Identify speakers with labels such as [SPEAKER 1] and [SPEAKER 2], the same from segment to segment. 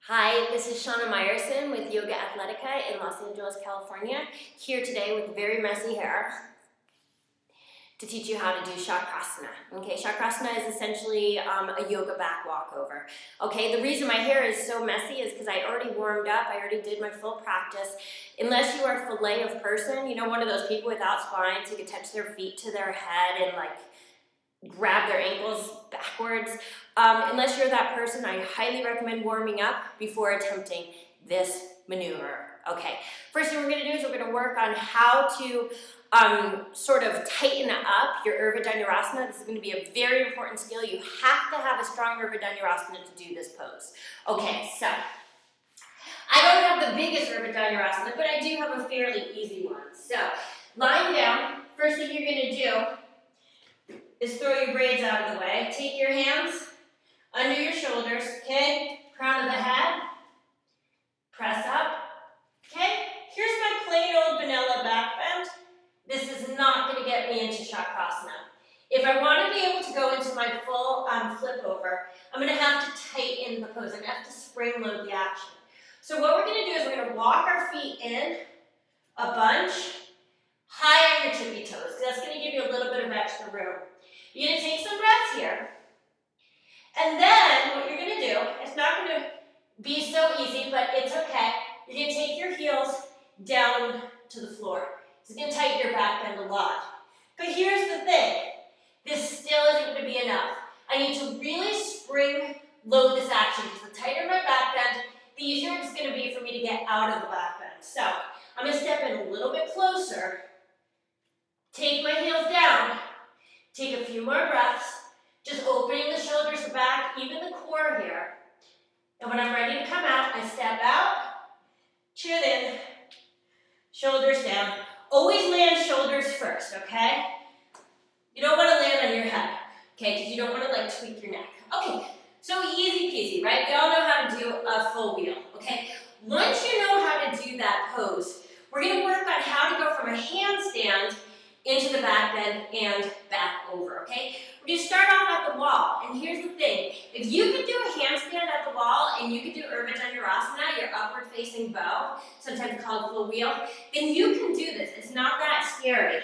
[SPEAKER 1] Hi, this is Shauna Meyerson with Yoga Athletica in Los Angeles, California, here today with very messy hair to teach you how to do Chakrasana. Okay, Chakrasana is essentially a yoga back walkover. Okay, the reason my hair is so messy is because I already warmed up, I already did my full practice. Unless you are a filet of person, you know, one of those people without spines who can touch their feet to their head and like grab their ankles backwards. Unless you're that person, I highly recommend warming up before attempting this maneuver. Okay, first thing we're going to do is we're going to work on how to sort of tighten up your Urdhva Dhanurasana. This is going to be a very important skill. You have to have a strong Urdhva Dhanurasana to do this pose. Okay, so I don't have the biggest Urdhva Dhanurasana, but I do have a fairly easy one. So lying down, first thing you're going to do is throw your braids out of the way. Take your hands under your shoulders, okay? Crown of the head. Press up, okay? Here's my plain old vanilla back bend. This is not going to get me into Chakrasana. If I want to be able to go into my full flip over, I'm going to have to tighten the pose. I'm going to have to spring load the action. So what we're going to do is we're going to walk our feet in a bunch, high on your tippy toes, because that's going to give you a little bit of extra room. You're going to take some breaths here. And then what you're going to do, it's not going to be so easy, but it's okay. You're going to take your heels down to the floor. It's going to tighten your back bend a lot. But here's the thing. This still isn't going to be enough. I need to really spring load this action, because the tighter my back bend, the easier it's going to be for me to get out of the back bend. So I'm going to step in a little bit closer, take my heels down, take a few more breaths, just opening the shoulders back, even the core here. And when I'm ready to come out, I step out, chin in, shoulders down. Always land shoulders first, okay? You don't want to land on your head, okay? Because you don't want to like tweak your neck. Okay, so easy peasy, right? We all know how to do a full wheel, okay? Once you know how to do that pose, we're going to work on how to go from a handstand into the back bend and back over, okay? We're going to start off at the wall, and here's the thing. If you could do a handstand at the wall, and you could do Urdhva Dhanurasana, your upward facing bow, sometimes called full wheel, then you can do this. It's not that scary.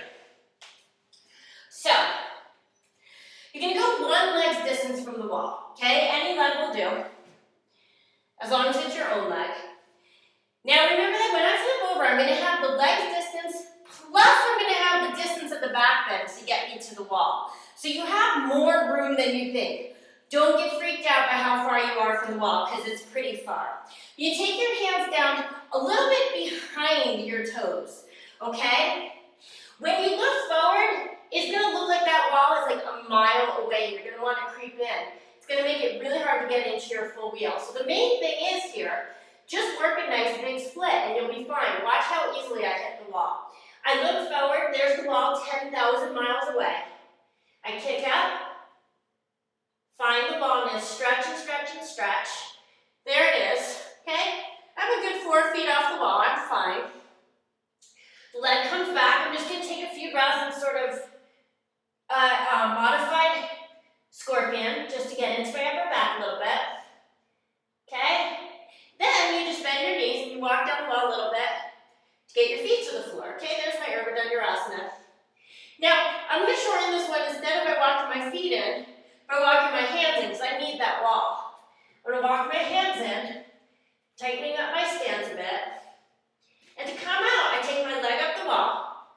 [SPEAKER 1] So, you're going to go one leg's distance from the wall, okay? Any leg will do, as long as it's your own leg. Now remember that when I flip over, I'm going to have the leg's distance, plus I'm going to have the distance of the back bend to get me to the wall. So you have more room than you think. Don't get freaked out by how far you are from the wall, because it's pretty far. You take your hands down a little bit behind your toes, okay? When you look forward, it's going to look like that wall is like a mile away. You're going to want to creep in. It's going to make it really hard to get into your full wheel. So the main thing is here, just work a nice big split and you'll be fine. Watch how easily I hit the wall. I look forward, there's the wall 10,000 miles away. I kick up, find the longness, stretch and stretch and stretch. There it is, okay? I'm a good 4 feet off the wall, I'm fine. The leg comes back, I'm just gonna take a few breaths and sort of modified scorpion, just to get into my upper back a little bit, okay? Then you just bend your knees and you walk down the wall a little bit to get your feet to the floor, okay? There's my Urdhva Dhanurasana. Now, I'm going to shorten this one instead of by walking my feet in, by walking my hands in, because I need that wall. I'm going to walk my hands in, tightening up my stance a bit. And to come out, I take my leg up the wall.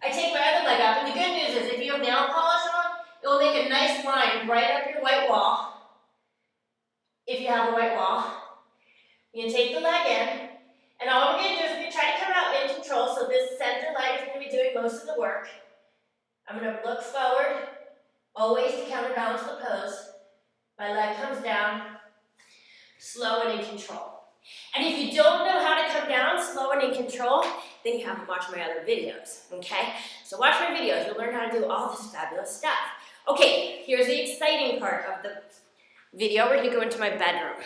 [SPEAKER 1] I take my other leg up, and the good news is if you have nail polish on, it will make a nice line right up your white wall, if you have a white wall. You take the leg in, and all we're going to do is we're going to try to come out in control, so this center leg is going to be doing most of the work. I'm going to look forward, always to counterbalance the pose. My leg comes down, slow and in control. And if you don't know how to come down slow and in control, then you haven't watched my other videos, okay? So watch my videos, you'll learn how to do all this fabulous stuff. Okay, here's the exciting part of the video. We're going to go into my bedroom.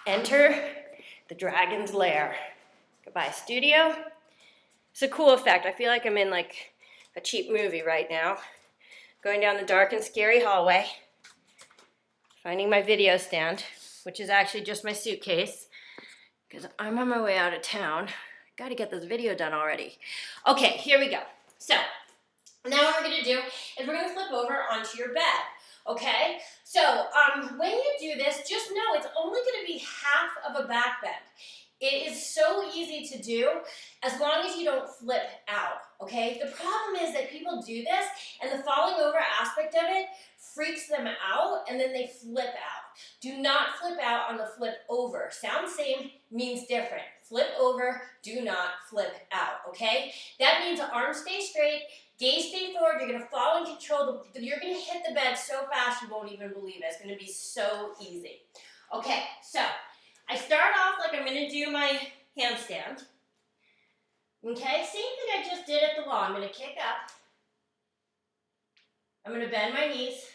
[SPEAKER 1] Enter the dragon's lair. Goodbye, studio. It's a cool effect. I feel like I'm in like a cheap movie right now. Going down the dark and scary hallway, finding my video stand. which is actually just my suitcase, because I'm on my way out of town. Gotta get this video done already. Okay, here we go. So, now what we're gonna do is we're gonna flip over onto your bed, okay? So, when you do this, just know it's only gonna be half of a back bend. It is so easy to do as long as you don't flip out, okay? The problem is that people do this and the falling over aspect of it freaks them out and then they flip out. Do not flip out on the flip over. Sounds same, means different. Flip over, do not flip out, okay? That means the arms stay straight, gaze stay forward, you're gonna fall in control, you're gonna hit the bed so fast you won't even believe it. It's gonna be so easy. Okay, so I start off like I'm gonna do my handstand. Okay, same thing I just did at the wall. I'm gonna kick up. I'm gonna bend my knees.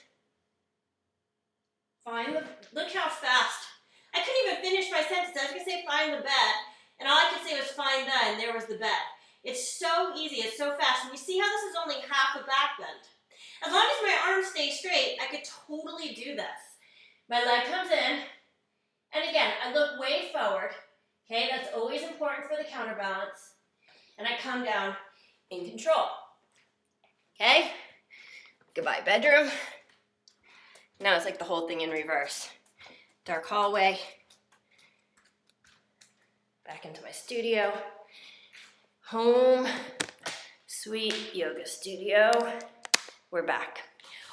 [SPEAKER 1] Look how fast. I couldn't even finish my sentence. I was gonna say find the bed, and all I could say was find the, and there was the bed. It's so easy, it's so fast. And you see how this is only half a back bend. As long as my arms stay straight, I could totally do this. My leg comes in, and again, I look way forward. Okay, that's always important for the counterbalance. And I come down in control. Okay? Goodbye, bedroom. Now it's like the whole thing in reverse. Dark hallway. Back into my studio. Home. Sweet yoga studio. We're back.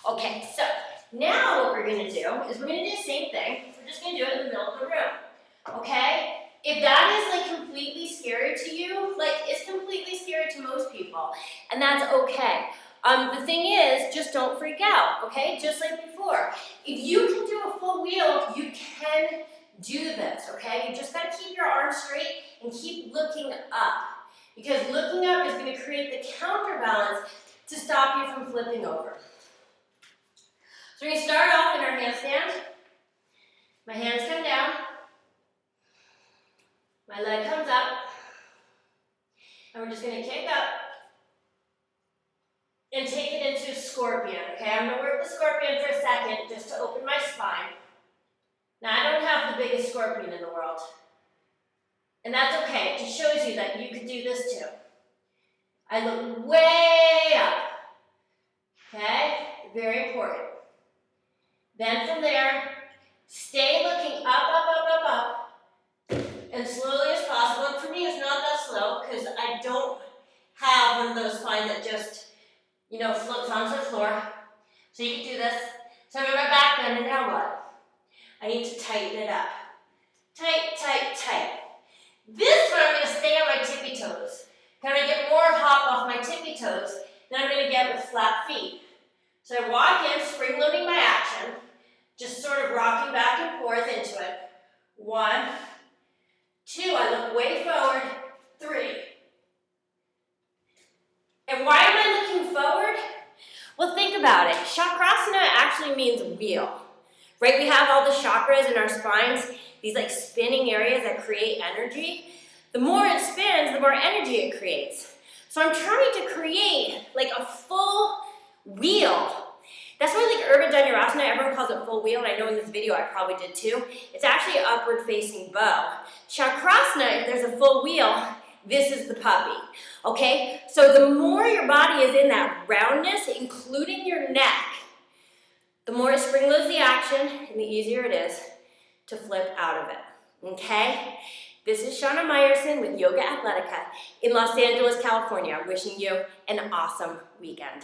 [SPEAKER 1] Okay, so now what we're gonna do is we're gonna do the same thing. We're just gonna do it in the middle of the room. Okay? If that is like completely scary to you, like it's completely scary to most people, and that's okay. The thing is, just don't freak out, okay? Just like before. If you can do a full wheel, you can do this, okay? You just gotta keep your arms straight and keep looking up, because looking up is gonna create the counterbalance to stop you from flipping over. So we're gonna start off in our handstand. My hands come down. My leg comes up, and we're just going to kick up and take it into scorpion, okay? I'm going to work the scorpion for a second just to open my spine. Now, I don't have the biggest scorpion in the world, and that's okay. It just shows you that you can do this too. I look way up, okay? Very important. Then from there, stay looking up, up, up, up, up, and slowly as possible. And for me, it's not that slow because I don't have one of those spines that just, floats onto the floor. So you can do this. So I'm in my back bend, and now what? I need to tighten it up. Tight, tight, tight. This time I'm going to stay on my tippy toes. I'm going to get more hop off my tippy toes than I'm going to get with flat feet. So I walk in, spring loading my action, just sort of rocking back and forth into it. 1, 2, I look way forward, 3. And why am I looking forward? Well, think about it. Chakrasana actually means wheel, right? We have all the chakras in our spines, these like spinning areas that create energy. The more it spins, the more energy it creates. So I'm trying to create like a full wheel. That's why like Urdhva Dhanurasana, everyone calls it full wheel, and I know in this video I probably did too. It's actually an upward facing bow. Chakrasana, if there's a full wheel, this is the puppy, okay? So the more your body is in that roundness, including your neck, the more it spring loads the action and the easier it is to flip out of it, okay? This is Shauna Meyerson with Yoga Athletica in Los Angeles, California, wishing you an awesome weekend.